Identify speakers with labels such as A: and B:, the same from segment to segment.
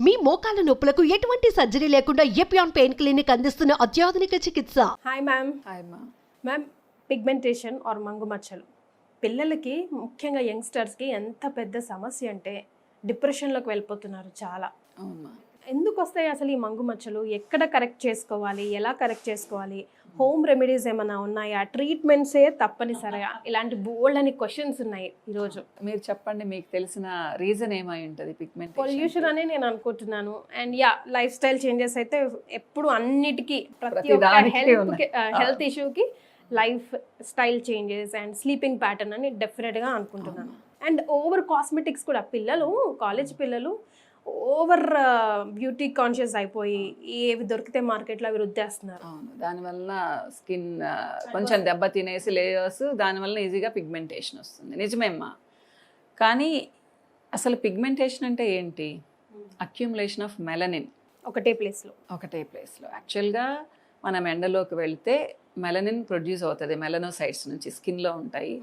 A: మీ మోకాల నొప్పులకు ఎటువంటి సర్జరీ లేకుండా ఎపియాన్ పెయిన్ క్లినిక్ అందిస్తున్న అత్యాధునిక చికిత్స.
B: Hi ma'am.
C: హాయ్ మా.
B: మ్యామ్, పిగ్మెంటేషన్ ఆర్ మంగు మచ్చలు పిల్లలకి ముఖ్యంగా యంగ్స్టర్స్కి ఎంత పెద్ద సమస్య అంటే డిప్రెషన్లోకి వెళ్ళిపోతున్నారు చాలా.
C: అవునా.
B: ఎందుకు వస్తాయి అసలు ఈ మంగు మచ్చలు? ఎక్కడ కరెక్ట్ చేసుకోవాలి, ఎలా కరెక్ట్ చేసుకోవాలి, హోమ్ రెమెడీస్ ఏమైనా ఉన్నాయా, ట్రీట్మెంట్సే తప్పనిసరిగా, ఇలాంటి బోల్డ్ అని క్వశ్చన్స్ ఉన్నాయి ఈరోజు.
C: మీరు చెప్పండి, మీకు తెలిసిన రీజన్ ఏమై ఉంటుంది పిగ్మెంట్?
B: పొల్యూషన్ అనే నేను అనుకుంటున్నాను. And ya, lifestyle changes అయితే ఎప్పుడు అన్నిటికీ ప్రతి ఒక్క హెల్త్ ఇష్యూకి lifestyle changes and sleeping pattern అని డెఫినెట్గా అనుకుంటున్నాను. అండ్ ఓవర్ కాస్మెటిక్స్ కూడా, పిల్లలు కాలేజ్ పిల్లలు ఓవర్ బ్యూటీ కాన్షియస్ అయిపోయి ఏవి దొరికితే మార్కెట్లో అవి రుద్దేస్తున్నారు.
C: అవును, దానివల్ల స్కిన్ కొంచెం దెబ్బ తినేసి లేయర్స్, దానివల్ల ఈజీగా పిగ్మెంటేషన్ వస్తుంది. నిజమేమ్మా. కానీ అసలు పిగ్మెంటేషన్ అంటే ఏంటి? అక్యుములేషన్ ఆఫ్ మెలనిన్ ఒకటే ప్లేస్లో. యాక్చువల్గా మనం ఎండలోకి వెళ్తే మెలనిన్ ప్రొడ్యూస్ అవుతుంది, మెలనోసైట్స్ నుంచి స్కిన్లో ఉంటాయి.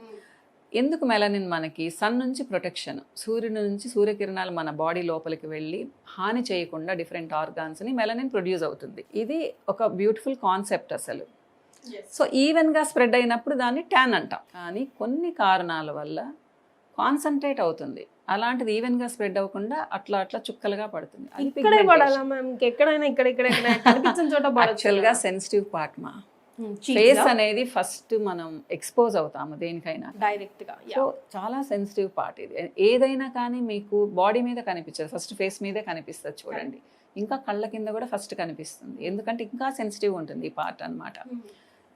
C: ఎందుకు మెలనిన్? మనకి సన్ నుంచి ప్రొటెక్షన్, సూర్యుని నుంచి సూర్యకిరణాలు మన బాడీ లోపలికి వెళ్ళి హాని చేయకుండా డిఫరెంట్ ఆర్గాన్స్ని మెలనిన్ ప్రొడ్యూస్ అవుతుంది. ఇది ఒక బ్యూటిఫుల్ కాన్సెప్ట్ అసలు. సో ఈవెన్గా స్ప్రెడ్ అయినప్పుడు దాన్ని ట్యాన్ అంటాం. కానీ కొన్ని కారణాల వల్ల కాన్సన్ట్రేట్ అవుతుంది, అలాంటిది ఈవెన్గా స్ప్రెడ్ అవ్వకుండా అట్లా అట్లా చుక్కలుగా పడుతుంది. యాక్చువల్గా సెన్సిటివ్ పార్ట్ మా. ఫేస్ అనేది ఫస్ట్ మనం ఎక్స్పోజ్ అవుతాము దేనికైనా
B: డైరెక్ట్గా.
C: సో చాలా సెన్సిటివ్ పార్ట్ ఇది. ఏదైనా కానీ మీకు బాడీ మీద కనిపించదు, ఫస్ట్ ఫేస్ మీదే కనిపిస్తుంది చూడండి. ఇంకా కళ్ళ కింద కూడా ఫస్ట్ కనిపిస్తుంది, ఎందుకంటే ఇంకా సెన్సిటివ్ ఉంటుంది ఈ పార్ట్ అన్నమాట.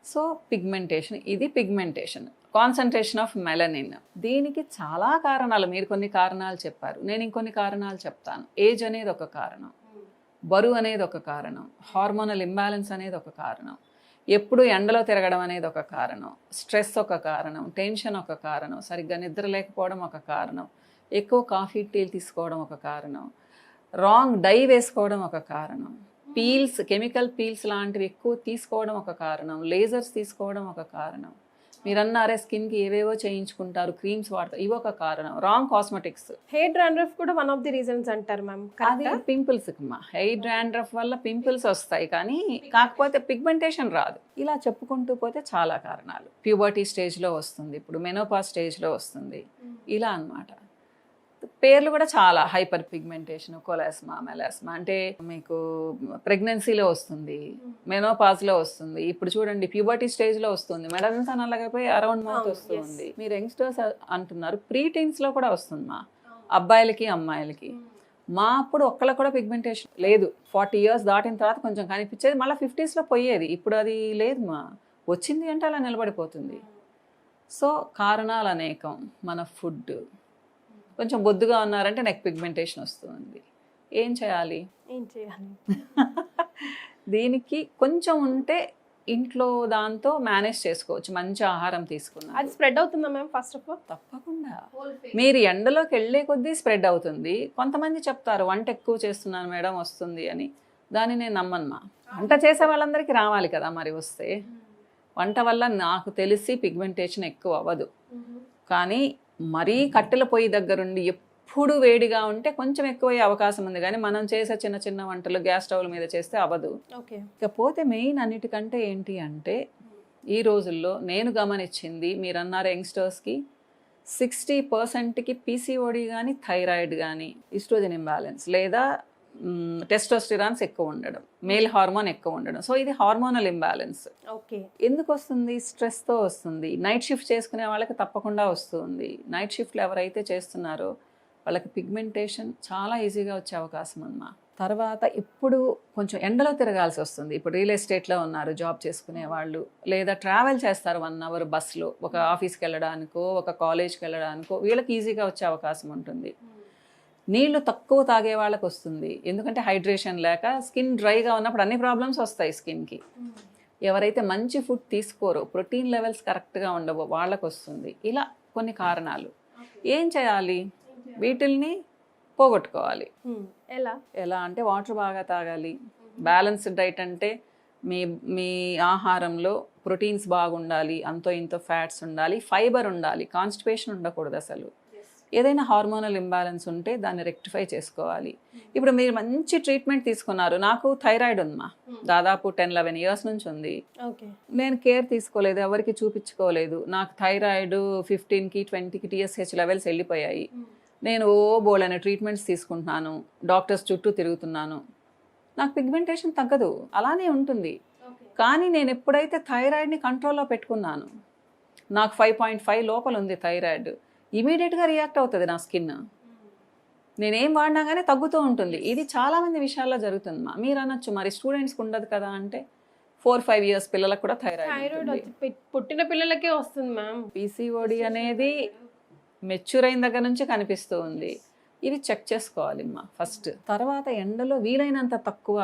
C: సో పిగ్మెంటేషన్, ఇది పిగ్మెంటేషన్, కాన్సన్ట్రేషన్ ఆఫ్ మెలనిన్. దీనికి చాలా కారణాలు, మీరు కొన్ని కారణాలు చెప్పారు, నేను ఇంకొన్ని కారణాలు చెప్తాను. ఏజ్ అనేది ఒక కారణం, బరువు అనేది ఒక కారణం, హార్మోనల్ ఇంబ్యాలెన్స్ అనేది ఒక కారణం, ఎప్పుడు ఎండలో తిరగడం అనేది ఒక కారణం, స్ట్రెస్ ఒక కారణం, టెన్షన్ ఒక కారణం, సరిగ్గా నిద్ర లేకపోవడం ఒక కారణం, ఎక్కువ కాఫీ టీలు తీసుకోవడం ఒక కారణం, రాంగ్ డై వేసుకోవడం ఒక కారణం, పీల్స్, కెమికల్ పీల్స్ లాంటివి ఎక్కువ తీసుకోవడం ఒక కారణం, లేజర్స్ తీసుకోవడం ఒక కారణం, మీరు అన్నారే స్కిన్కి ఏవేవో చేయించుకుంటారు, క్రీమ్స్ వాడతారు, ఇవి ఒక కారణం, రాంగ్ కాస్మెటిక్స్.
B: హెయిర్ డాండ్రఫ్ కూడా వన్ ఆఫ్ ది రీజన్స్ అంటారు మ్యామ్.
C: అది పింపుల్స్ మా. హెయిర్ డాండ్రఫ్ వల్ల పింపుల్స్ వస్తాయి, కానీ కాకపోతే పిగ్మెంటేషన్ రాదు. ఇలా చెప్పుకుంటూ పోతే చాలా కారణాలు. ప్యూబర్టీ స్టేజ్లో వస్తుంది, ఇప్పుడు మెనోపాజ్ స్టేజ్లో వస్తుంది, ఇలా అన్నమాట. పేర్లు కూడా చాలా, హైపర్ పిగ్మెంటేషన్, కొలాస్మా, మెలాస్మా, అంటే మీకు ప్రెగ్నెన్సీలో వస్తుంది, మెనోపాజ్లో వస్తుంది, ఇప్పుడు చూడండి ప్యూబర్టీ స్టేజ్లో వస్తుంది, మెడలంతా నల్లగైపోయి అరౌండ్ మౌత్ వస్తుంది. మీరు యంగ్స్టర్స్ అంటున్నారు, ప్రీ టీన్స్లో కూడా వస్తుంది మా, అబ్బాయిలకి అమ్మాయిలకి. మా అప్పుడు ఒక్కళ్ళకి కూడా పిగ్మెంటేషన్ లేదు. 40 years దాటిన తర్వాత కొంచెం కనిపించేది, మళ్ళీ 50sలో పోయేది. ఇప్పుడు అది లేదు మా, వచ్చింది అంటే అలా నిలబడిపోతుంది. సో కారణాలు అనేకం. మన ఫుడ్, కొంచెం బొద్దుగా ఉన్నారంటే నెక్ పిగ్మెంటేషన్ వస్తుంది. ఏం చేయాలి? దీనికి కొంచెం ఉంటే ఇంట్లో దాంతో మేనేజ్ చేసుకోవచ్చు, మంచి ఆహారం తీసుకున్నా.
B: అది స్ప్రెడ్ అవుతుందా మ్యామ్? ఫస్ట్ ఆఫ్ ఆల్
C: తప్పకుండా. మీరు ఎండలోకి వెళ్ళే కొద్దీ స్ప్రెడ్ అవుతుంది. కొంతమంది చెప్తారు వంట ఎక్కువ చేస్తున్నాను మేడం వస్తుంది అని, దాన్ని నేను నమ్మను. వంట చేసే వాళ్ళందరికీ రావాలి కదా మరి, వస్తే వంట వల్ల నాకు తెలిసి పిగ్మెంటేషన్ ఎక్కువ అవ్వదు. కానీ మరీ కట్టెల పొయ్యి దగ్గరుండి ఎప్పుడు వేడిగా ఉంటే కొంచెం ఎక్కువయ్యే అవకాశం ఉంది, కానీ మనం చేసే చిన్న చిన్న వంటలు గ్యాస్ స్టవ్ల మీద చేస్తే అవ్వదు. ఇకపోతే మెయిన్ అన్నిటికంటే ఏంటి అంటే, ఈ రోజుల్లో నేను గమనించింది, మీరు అన్నారు యంగ్స్టర్స్కి 60%కి పీసీఓడి కానీ, థైరాయిడ్ కానీ, ఈస్ట్రోజన్ ఇంబ్యాలెన్స్ లేదా టెస్టోస్టిరాన్స్ ఎక్కువ ఉండడం, మేల్ హార్మోన్ ఎక్కువ ఉండడం. సో ఇది హార్మోనల్ ఇంబ్యాలెన్స్.
B: ఓకే.
C: ఎందుకు వస్తుంది? స్ట్రెస్తో వస్తుంది. నైట్ షిఫ్ట్ చేసుకునే వాళ్ళకి తప్పకుండా వస్తుంది. నైట్ షిఫ్ట్లు ఎవరైతే చేస్తున్నారో వాళ్ళకి పిగ్మెంటేషన్ చాలా ఈజీగా వచ్చే అవకాశం ఉందమ్మా. తర్వాత ఇప్పుడు కొంచెం ఎండలో తిరగాల్సి వస్తుంది. ఇప్పుడు రియల్ ఎస్టేట్లో ఉన్నారు జాబ్ చేసుకునే వాళ్ళు, లేదా ట్రావెల్ చేస్తారు 1 hour బస్సులో, ఒక ఆఫీస్కి వెళ్ళడానికో ఒక కాలేజ్కి వెళ్ళడానికో, వీళ్ళకి ఈజీగా వచ్చే అవకాశం ఉంటుంది. నీళ్లు తక్కువ తాగే వాళ్ళకి వస్తుంది, ఎందుకంటే హైడ్రేషన్ లేక స్కిన్ డ్రైగా ఉన్నప్పుడు అన్ని ప్రాబ్లమ్స్ వస్తాయి స్కిన్కి. ఎవరైతే మంచి ఫుడ్ తీసుకోరో, ప్రోటీన్ లెవెల్స్ కరెక్ట్గా ఉండవో వాళ్ళకు వస్తుంది. ఇలా కొన్ని కారణాలు. ఏం చేయాలి? వీటిల్ని పోగొట్టుకోవాలి. ఎలా అంటే వాటర్ బాగా తాగాలి. బ్యాలెన్స్డ్ డైట్ అంటే మీ ఆహారంలో ప్రోటీన్స్ బాగుండాలి, అంతో ఇంతో ఫ్యాట్స్ ఉండాలి, ఫైబర్ ఉండాలి, కాన్స్టిపేషన్ ఉండకూడదు అసలు. ఏదైనా హార్మోనల్ ఇంబ్యాలెన్స్ ఉంటే దాన్ని రెక్టిఫై చేసుకోవాలి. ఇప్పుడు మీరు మంచి ట్రీట్మెంట్ తీసుకున్నారు, నాకు థైరాయిడ్ ఉందమ్మా, దాదాపు 10-11 ఇయర్స్ నుంచి ఉంది.
B: ఓకే.
C: నేను కేర్ తీసుకోలేదు, ఎవరికి చూపించుకోలేదు. నాకు థైరాయిడ్ 15కి 20కి TSH లెవెల్స్ వెళ్ళిపోయాయి. నేను బోలైన ట్రీట్మెంట్స్ తీసుకుంటున్నాను, డాక్టర్స్ చుట్టూ తిరుగుతున్నాను, నాకు పిగ్మెంటేషన్ తగ్గదు, అలానే ఉంటుంది. కానీ నేను ఎప్పుడైతే థైరాయిడ్ని కంట్రోల్లో పెట్టుకున్నాను, నాకు 5.5 లోపల ఉంది థైరాయిడ్, ఇమీడియట్గా రియాక్ట్ అవుతుంది నా స్కిన్. నేనేం వాడినా కానీ తగ్గుతూ ఉంటుంది. ఇది చాలామంది విషయాల్లో జరుగుతుంది. మీరు అనొచ్చు మరి స్టూడెంట్స్కి ఉండదు కదా అంటే, 4-5 ఇయర్స్ పిల్లలకు కూడా
B: థైరాయిడ్ పుట్టిన పిల్లలకే వస్తుంది మ్యామ్.
C: PCOD అనేది మెచ్యూర్ అయిన దగ్గర నుంచి కనిపిస్తూ ఉంది. ఇది చెక్ చేసుకోవాలి అమ్మా ఫస్ట్. తర్వాత ఎండలో వీలైనంత తక్కువ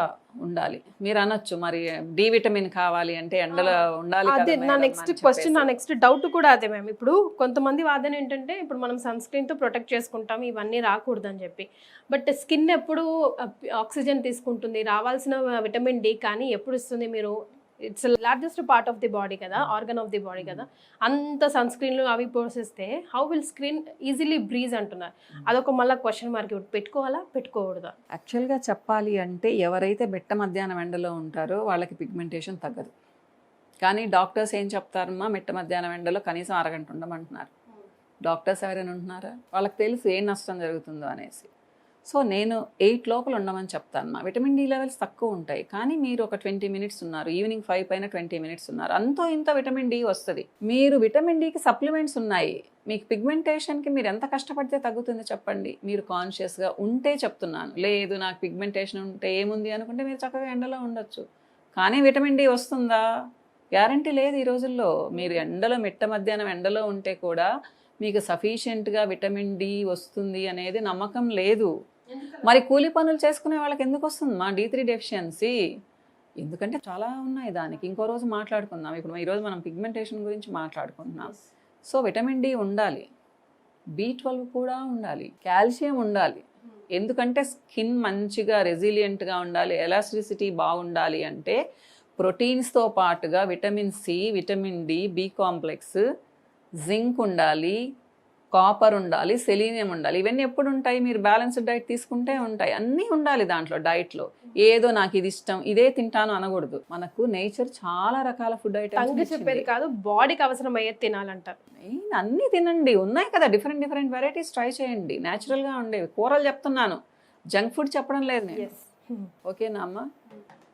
C: ఉండాలి. మీరు అనొచ్చు మరి డి విటమిన్ కావాలి అంటే ఎండలో ఉండాలి.
B: అదే నా నెక్స్ట్ క్వశ్చన్, నా నెక్స్ట్ డౌట్ కూడా అదే మ్యామ్. ఇప్పుడు కొంతమంది వాదన ఏంటంటే, ఇప్పుడు మనం సన్ స్క్రీన్తో ప్రొటెక్ట్ చేసుకుంటాం, ఇవన్నీ రాకూడదు అని చెప్పి. బట్ స్కిన్ ఎప్పుడు ఆక్సిజన్ తీసుకుంటుంది, రావాల్సిన విటమిన్ డి కానీ ఎప్పుడు ఇస్తుంది? మీరు it's largest part of the body కదా, ఆర్గన్ ఆఫ్ ది బాడీ కదా, అంత సన్ స్క్రీన్లు అవి పోసేస్తే how will screen easily breeze అంటున్నారు. అదొక మళ్ళీ క్వశ్చన్ మార్క్. పెట్టుకోవాలా పెట్టుకోకూడదా?
C: యాక్చువల్గా చెప్పాలి అంటే ఎవరైతే మిట్ట మధ్యాహ్నం ఎండలో ఉంటారో వాళ్ళకి పిగ్మెంటేషన్ తగ్గదు. కానీ డాక్టర్స్ ఏం చెప్తారమ్మా, మిట్ట మధ్యాహ్నం ఎండలో కనీసం అరగంట ఉండమంటున్నారు. డాక్టర్స్ ఎవరైనా ఉంటున్నారా? వాళ్ళకి తెలుసు ఏం నష్టం జరుగుతుందో అనేసి. సో నేను 8 లోపల ఉండమని చెప్తాను. విటమిన్ డి లెవెల్స్ తక్కువ ఉంటాయి, కానీ మీరు ఒక 20 మినిట్స్ ఉన్నారు, ఈవినింగ్ 5 పైన 20 మినిట్స్ ఉన్నారు, అంతో ఇంత విటమిన్ డి వస్తుంది. మీరు విటమిన్ డికి సప్లిమెంట్స్ ఉన్నాయి. మీకు పిగ్మెంటేషన్కి మీరు ఎంత కష్టపడితే తగ్గుతుంది చెప్పండి? మీరు కాన్షియస్గా ఉంటే చెప్తున్నాను. లేదు నాకు పిగ్మెంటేషన్ ఉంటే ఏముంది అనుకుంటే మీరు చక్కగా ఎండలో ఉండొచ్చు. కానీ విటమిన్ డి వస్తుందా? గ్యారంటీ లేదు ఈ రోజుల్లో. మీరు ఎండలో మిట్ట మధ్యాహ్నం ఎండలో ఉంటే కూడా మీకు సఫిషియెంట్గా విటమిన్ డి వస్తుంది అనేది నమ్మకం లేదు. మరి కూలి పనులు చేసుకునే వాళ్ళకి ఎందుకు వస్తుంది మా D3 డెఫిషియన్సీ? ఎందుకంటే చాలా ఉన్నాయి దానికి. ఇంకో రోజు మాట్లాడుకుందాం. ఇప్పుడు ఈరోజు మనం పిగ్మెంటేషన్ గురించి మాట్లాడుకుంటున్నాం. సో విటమిన్ డి ఉండాలి, B12 కూడా ఉండాలి, కాల్షియం ఉండాలి. ఎందుకంటే స్కిన్ మంచిగా రెసిలియంట్గా ఉండాలి, ఎలాస్టిసిటీ బాగుండాలి అంటే ప్రోటీన్స్తో పాటుగా vitamin C, vitamin D, B complex, zinc ఉండాలి, కాపర్ ఉండాలి, సెలీనియం ఉండాలి. ఇవన్నీ ఎప్పుడు ఉంటాయి? మీరు బ్యాలెన్స్డ్ డైట్ తీసుకుంటే ఉంటాయి. అన్నీ ఉండాలి దాంట్లో డైట్లో. ఏదో నాకు ఇది ఇష్టం ఇదే తింటాను అనకూడదు. మనకు నేచర్ చాలా రకాల ఫుడ్ ఐటమ్స్
B: చెప్పేది కాదు, బాడీకి అవసరం అయ్యేది తినాలంటారు.
C: అన్నీ తినండి, ఉన్నాయి కదా డిఫరెంట్ వెరైటీస్ ట్రై చేయండి. న్యాచురల్గా ఉండేవి కూరలు చెప్తున్నాను, జంక్ ఫుడ్ చెప్పడం లేదు నేను. ఓకేనా అమ్మ?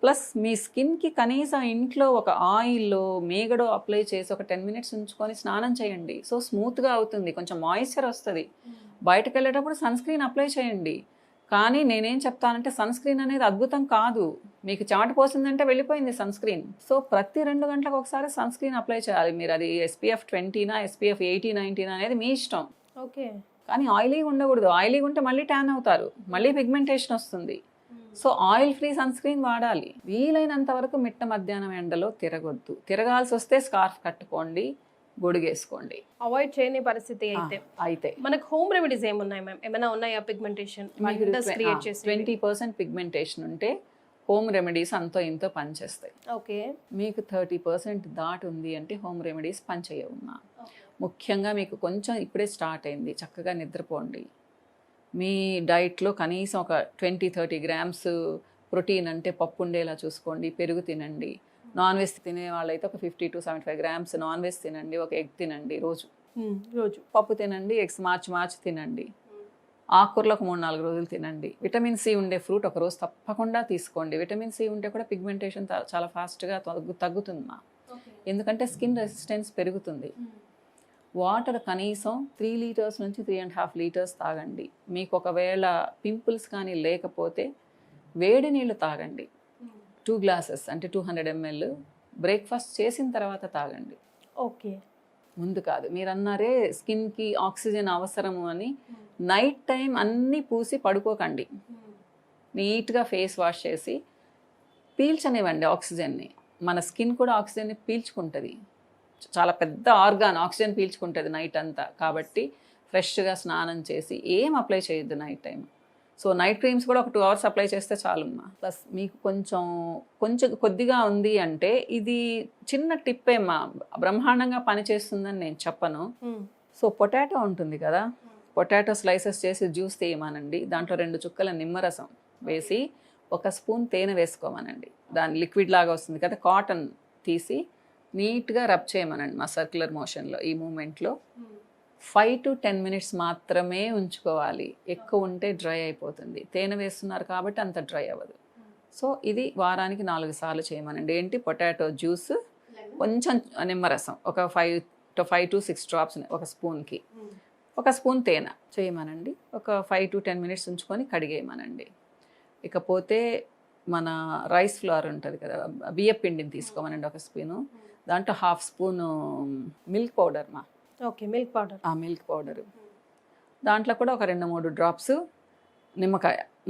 C: ప్లస్ మీ స్కిన్కి కనీసం ఇంట్లో ఒక ఆయిల్లో మేగడో అప్లై చేసి ఒక 10 మినిట్స్ ఉంచుకొని స్నానం చేయండి. సో స్మూత్గా అవుతుంది, కొంచెం మాయిశ్చర్ వస్తుంది. బయటకు వెళ్ళేటప్పుడు సన్ స్క్రీన్ అప్లై చేయండి. కానీ నేనేం చెప్తానంటే సన్ స్క్రీన్ అనేది అద్భుతం కాదు. మీకు చెమట పోసిందంటే వెళ్ళిపోయింది సన్ స్క్రీన్. సో ప్రతి 2 గంటలకు ఒకసారి సన్ స్క్రీన్ అప్లై చేయాలి. మీరు అది SPF 20నా SPF 80, 90 అనేది మీ ఇష్టం.
B: ఓకే.
C: కానీ ఆయిలీగా ఉండకూడదు. ఆయిలీగా ఉంటే మళ్ళీ ట్యాన్ అవుతారు, మళ్ళీ పిగ్మెంటేషన్ వస్తుంది. So oil free sunscreen వాడాలి. వీలైనంత వరకు మిట్ట మధ్యాహ్నం ఎండలో తిరగొద్దు. తిరగాల్సి వస్తే స్కార్ఫ్ కట్టుకోండి, గొడుగేసుకోండి.
B: అవాయిడ్ చేయని పరిస్థితి అయితే మనకు హోమ్ రెమెడీస్ ఏమున్నాయి మ్యామ్? ఏమైనా ఉన్నాయా పిగ్మెంటేషన్
C: 20% పిగ్మెంటేషన్ ఉంటే హోమ్ రెమెడీస్ అంతో ఇంతో పనిచేస్తాయి.
B: ఓకే.
C: మీకు 30% దాటి ఉంది అంటే హోమ్ రెమెడీస్ పనిచేయవున్నా. ముఖ్యంగా మీకు కొంచెం ఇప్పుడే స్టార్ట్ అయింది, చక్కగా నిద్రపోండి. మీ డైట్లో కనీసం ఒక 20-30 గ్రామ్స్ ప్రోటీన్ అంటే పప్పు ఉండేలా చూసుకోండి, పెరుగు తినండి. నాన్ వెజ్ తినే వాళ్ళైతే ఒక 50-75 గ్రామ్స్ నాన్ వెజ్ తినండి, ఒక ఎగ్ తినండి రోజు. పప్పు తినండి, ఎగ్స్ మార్చి తినండి. ఆకుకూరలు ఒక 3-4 రోజులు తినండి. విటమిన్ సి ఉండే ఫ్రూట్ ఒక రోజు తప్పకుండా తీసుకోండి. విటమిన్ సి ఉంటే కూడా పిగ్మెంటేషన్ చాలా ఫాస్ట్గా తగ్గుతుంది. ఎందుకంటే స్కిన్ రెసిస్టెన్స్ పెరుగుతుంది. వాటర్ కనీసం 3 లీటర్స్ నుంచి 3.5 లీటర్స్ తాగండి. మీకు ఒకవేళ పింపుల్స్ కానీ లేకపోతే వేడి నీళ్ళు తాగండి. 2 గ్లాసెస్ అంటే 200 ml బ్రేక్ఫాస్ట్ చేసిన తర్వాత తాగండి.
B: ఓకే.
C: ముందు కాదు. మీరు అన్నారే స్కిన్కి ఆక్సిజన్ అవసరము అని, నైట్ టైం అన్నీ పూసి పడుకోకండి. నీట్గా ఫేస్ వాష్ చేసి పీల్చనివ్వండి ఆక్సిజన్ని. మన స్కిన్ కూడా ఆక్సిజన్ని పీల్చుకుంటుంది. చాలా పెద్ద ఆర్గాన్ ఆక్సిజన్ పీల్చుకుంటుంది నైట్ అంతా. కాబట్టి ఫ్రెష్గా స్నానం చేసి ఏం అప్లై చేయొద్దు night time. So night creams కూడా ఒక 2 hours అప్లై చేస్తే చాలమ్మా. ప్లస్ మీకు కొంచెం కొద్దిగా ఉంది అంటే ఇది చిన్న టిప్పేమ్మా, బ్రహ్మాండంగా పనిచేస్తుందని నేను చెప్పను. సో పొటాటో ఉంటుంది కదా, పొటాటో స్లైసెస్ చేసి జ్యూస్ తీయమనండి, దాంట్లో 2 చుక్కల నిమ్మరసం వేసి 1 స్పూన్ తేనె వేసుకోమనండి. దాని లిక్విడ్ లాగా వస్తుంది కదా, కాటన్ తీసి నీట్గా రబ్ చేయమనండి మా సర్క్యులర్ మోషన్లో. ఈ మూమెంట్లో 5 to 10 minutes మాత్రమే ఉంచుకోవాలి. ఎక్కువ ఉంటే డ్రై అయిపోతుంది. తేనె వేస్తున్నారు కాబట్టి అంత డ్రై అవ్వదు. సో ఇది వారానికి 4 సార్లు చేయమనండి. ఏంటి, పొటాటో జ్యూస్, కొంచెం నిమ్మరసం, ఒక 5 to 6 drops 1 స్పూన్కి, 1 స్పూన్ తేనె చేయమనండి. ఒక 5 to 10 minutes ఉంచుకొని కడిగేయమనండి. ఇకపోతే మన రైస్ ఫ్లోర్ ఉంటుంది కదా, బియ్య పిండిని తీసుకోమనండి 1 స్పూను. దాంట్లో 1/2 spoon milk powder
B: okay, milk powder.
C: ఆ మిల్క్ పౌడరు దాంట్లో కూడా ఒక 2-3 డ్రాప్స్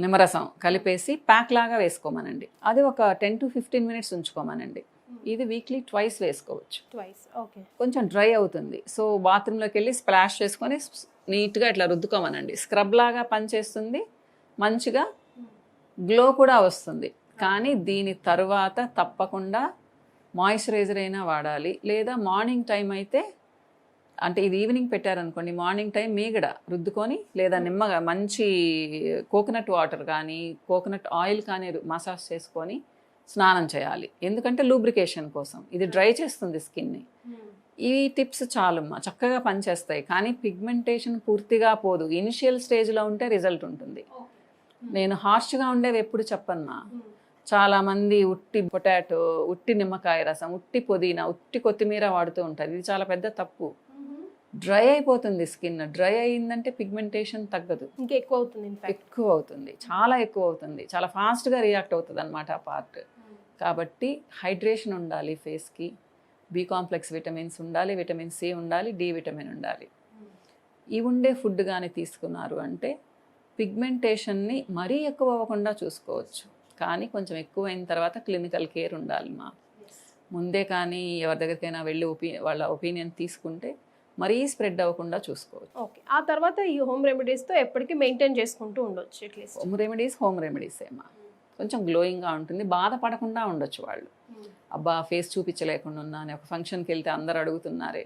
C: నిమ్మరసం కలిపేసి ప్యాక్ లాగా వేసుకోమనండి. అది ఒక 10 to 15 minutes ఉంచుకోమనండి. ఇది వీక్లీ 2 వేసుకోవచ్చు.
B: ఓకే,
C: కొంచెం డ్రై అవుతుంది. సో బాత్రూంలోకి వెళ్ళి స్ప్లాష్ చేసుకొని నీట్గా ఇట్లా రుద్దుకోమనండి. స్క్రబ్ లాగా పనిచేస్తుంది, మంచిగా గ్లో కూడా వస్తుంది. కానీ దీని తర్వాత తప్పకుండా మాయిశ్చరైజర్ అయినా వాడాలి, లేదా మార్నింగ్ టైం అయితే, అంటే ఇది ఈవినింగ్ పెట్టారనుకోండి, మార్నింగ్ టైం మీగడ రుద్దుకొని, లేదా నిమ్మగా మంచి కోకోనట్ వాటర్ కానీ కోకోనట్ ఆయిల్ కానీ మసాజ్ చేసుకొని స్నానం చేయాలి. ఎందుకంటే లూబ్రికేషన్ కోసం. ఇది డ్రై చేస్తుంది స్కిన్ని. ఈ టిప్స్ చాలమ్మా, చక్కగా పనిచేస్తాయి. కానీ పిగ్మెంటేషన్ పూర్తిగా పోదు. ఇనిషియల్ స్టేజ్లో ఉంటే రిజల్ట్ ఉంటుంది. నేను హార్ష్గా ఉండేవి ఎప్పుడు చెప్పన్నా. చాలామంది ఉట్టి పొటాటో, ఉట్టి నిమ్మకాయ రసం, ఉట్టి పుదీనా, ఉట్టి కొత్తిమీర వాడుతూ ఉంటారు. ఇది చాలా పెద్ద తప్పు. డ్రై అయిపోతుంది స్కిన్. డ్రై అయిందంటే పిగ్మెంటేషన్ తగ్గదు,
B: ఇంకా ఎక్కువ అవుతుంది.
C: ఎక్కువ అవుతుంది, చాలా ఎక్కువ అవుతుంది. చాలా ఫాస్ట్గా రియాక్ట్ అవుతుంది అన్నమాట ఆ పార్ట్. కాబట్టి హైడ్రేషన్ ఉండాలి ఫేస్కి, బి కాంప్లెక్స్ విటమిన్స్ ఉండాలి, విటమిన్ సి ఉండాలి, డి విటమిన్ ఉండాలి. ఇవి ఉండే ఫుడ్ కానీ తీసుకున్నారు అంటే పిగ్మెంటేషన్ని మరీ ఎక్కువ అవ్వకుండా చూసుకోవచ్చు. కానీ కొంచెం ఎక్కువైన తర్వాత క్లినికల్ కేర్ ఉండాలి ముందే. కానీ ఎవరి దగ్గరికైనా వెళ్ళి వాళ్ళ ఒపీనియన్ తీసుకుంటే మరీ స్ప్రెడ్ అవ్వకుండా చూసుకోవచ్చు.
B: ఓకే, ఆ తర్వాత ఈ హోమ్ రెమెడీస్తో ఎప్పటికీ మెయింటైన్ చేసుకుంటూ ఉండొచ్చు. అట్లీస్ట్
C: హోమ్ రెమెడీస్ ఏమా కొంచెం గ్లోయింగ్గా ఉంటుంది, బాధపడకుండా ఉండొచ్చు వాళ్ళు. అబ్బా ఫేస్ చూపించలేకుండా ఉన్నాను, ఒక ఫంక్షన్కి వెళ్తే అందరు అడుగుతున్నారే,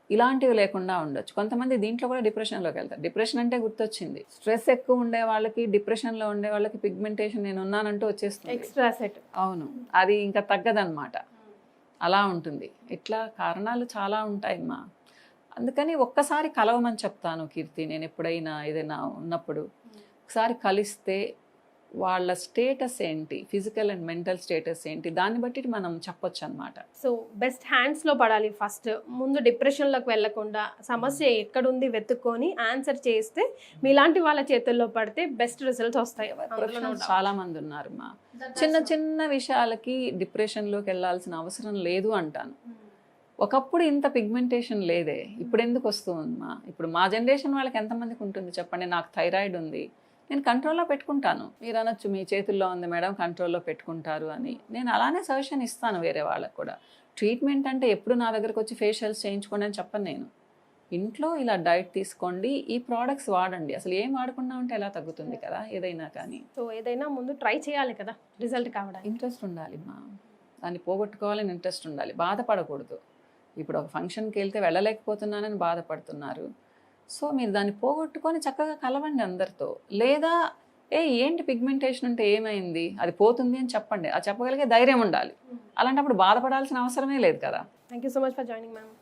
C: ఇలాంటివి లేకుండా ఉండొచ్చు. కొంతమంది దీంట్లో కూడా డిప్రెషన్లోకి వెళ్తారు. డిప్రెషన్ అంటే గుర్తొచ్చింది, స్ట్రెస్ ఎక్కువ ఉండే వాళ్ళకి, డిప్రెషన్లో ఉండే వాళ్ళకి పిగ్మెంటేషన్ నేను ఉన్నానంటూ వచ్చేస్తుంది,
B: ఎక్స్ట్రా సెట్.
C: అవును, అది ఇంకా తగ్గదన్నమాట. అలా ఉంటుంది. ఇట్లా కారణాలు చాలా ఉంటాయమ్మా. అందుకని ఒక్కసారి కలవమని చెప్తాను కీర్తి. నేను ఎప్పుడైనా ఏదైనా ఉన్నప్పుడు ఒకసారి కలిస్తే వాళ్ళ స్టేటస్ ఏంటి, ఫిజికల్ అండ్ మెంటల్ స్టేటస్ ఏంటి, దాన్ని బట్టి మనం చెప్పొచ్చు అనమాట.
B: సో బెస్ట్ హ్యాండ్స్లో పడాలి ఫస్ట్. ముందు డిప్రెషన్లోకి వెళ్ళకుండా సమస్య ఎక్కడుంది వెతుక్కొని ఆన్సర్ చేస్తే మీలాంటి వాళ్ళ చేతుల్లో పడితే బెస్ట్ రిజల్ట్స్ వస్తాయి.
C: చాలా మంది ఉన్నారు మా చిన్న చిన్న విషయాలకి డిప్రెషన్లోకి వెళ్ళాల్సిన అవసరం లేదు అంటాను. ఒకప్పుడు ఇంత పిగ్మెంటేషన్ లేదే, ఇప్పుడు ఎందుకు వస్తుందమ్మా? ఇప్పుడు మా జనరేషన్ వాళ్ళకి ఎంతమందికి ఉంటుంది చెప్పండి. నాకు థైరాయిడ్ ఉంది, నేను కంట్రోల్లో పెట్టుకుంటాను. మీరు అనొచ్చు మీ చేతుల్లో ఉంది మేడం, కంట్రోల్లో పెట్టుకుంటారు అని. నేను అలానే సజెషన్ ఇస్తాను వేరే వాళ్ళకు కూడా. ట్రీట్మెంట్ అంటే ఎప్పుడు నా దగ్గరకు వచ్చి ఫేషియల్స్ చేయించుకోండి అని చెప్పను నేను. ఇంట్లో ఇలా డైట్ తీసుకోండి, ఈ ప్రోడక్ట్స్ వాడండి. అసలు ఏం వాడకుండా ఉంటే ఎలా తగ్గుతుంది కదా ఏదైనా కానీ.
B: సో ఏదైనా ముందు ట్రై చేయాలి కదా రిజల్ట్ కావడానికి.
C: ఇంట్రెస్ట్ ఉండాలి మా, దాన్ని పోగొట్టుకోవాలని ఇంట్రెస్ట్ ఉండాలి, బాధపడకూడదు. ఇప్పుడు ఒక ఫంక్షన్కి వెళ్తే వెళ్ళలేకపోతున్నానని బాధపడుతున్నారు. సో మీరు దాన్ని పోగొట్టుకొని చక్కగా కలవండి అందరితో. లేదా ఏంటి పిగ్మెంటేషన్ అంటే ఏమైంది, అది పోతుంది అని చెప్పండి. అది చెప్పగలిగే ధైర్యం ఉండాలి. అలాంటప్పుడు బాధపడాల్సిన అవసరమే లేదు కదా.
B: Thank you so much for joining ma'am.